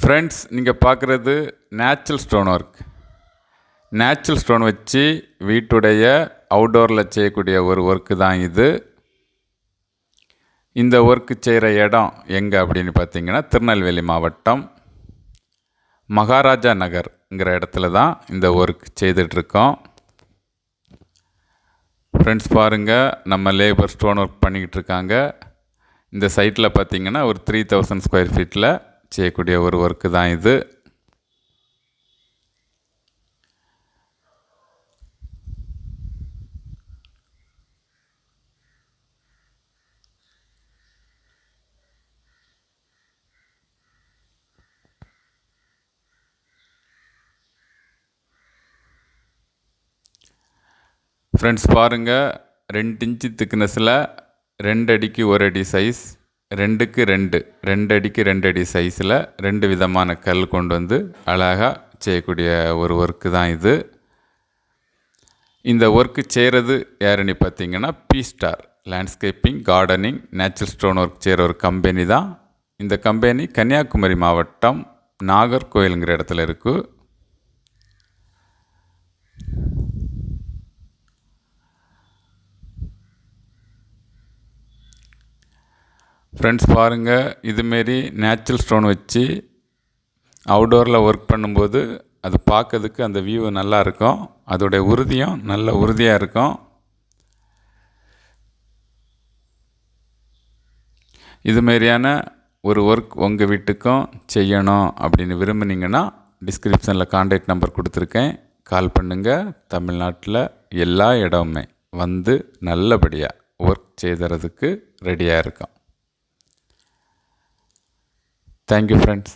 Friends, நீங்கள் பார்க்குறது natural stone work. Natural stone வச்சு வீட்டுடைய அவுட்டோரில் செய்யக்கூடிய ஒரு ஒர்க்கு தான் இது. இந்த ஒர்க்கு செய்கிற இடம் எங்கே அப்படின்னு பார்த்தீங்கன்னா, திருநெல்வேலி மாவட்டம் மகாராஜா நகர்ங்கிற இடத்துல தான் இந்த ஒர்க் செய்துட்ருக்கோம். ஃப்ரெண்ட்ஸ் பாருங்கள், நம்ம லேபர் ஸ்டோன் ஒர்க் பண்ணிக்கிட்டு இருக்காங்க. இந்த சைட்டில் பார்த்திங்கன்னா ஒரு 3000 ஸ்கொயர் ஃபீட்டில் செய்யக்கூடிய ஒரு ஒர்க்கு தான் இது. ஃப்ரெண்ட்ஸ் பாருங்கள், 2 இன்ச்சு திக்னஸில் 2 அடிக்கு 1 அடி சைஸ், 2க்கு 2, 2 அடிக்கு 2 அடி சைஸில் 2 விதமான கல் கொண்டு வந்து அழகாக செய்யக்கூடிய ஒரு ஒர்க்கு தான் இது. இந்த ஒர்க்கு செய்கிறது யாருன்னு பார்த்தீங்கன்னா, B-star landscaping gardening natural stone work செய்கிற ஒரு கம்பெனி தான். இந்த கம்பெனி கன்னியாகுமரி மாவட்டம் நாகர்கோயிலுங்கிற இடத்துல இருக்குது. ஃப்ரெண்ட்ஸ் பாருங்கள், இதுமாரி நேச்சுரல் ஸ்டோன் வச்சு அவுடோரில் ஒர்க் பண்ணும்போது அது பார்க்கறதுக்கு அந்த வியூ நல்லா இருக்கும். அதோடைய உறுதியும் நல்ல உறுதியாக இருக்கும். இதுமாரியான ஒரு ஒர்க் உங்கள் வீட்டுக்கும் செய்யணும் அப்படின்னு விரும்புனீங்கன்னா, டிஸ்கிரிப்ஷனில் கான்டாக்ட் நம்பர் கொடுத்துருக்கேன். கால் பண்ணுங்கள். தமிழ்நாட்டில் எல்லா இடமுமே வந்து நல்லபடியாக ஒர்க் செய்தறதுக்கு ரெடியாக இருக்கோம். Thank you, friends.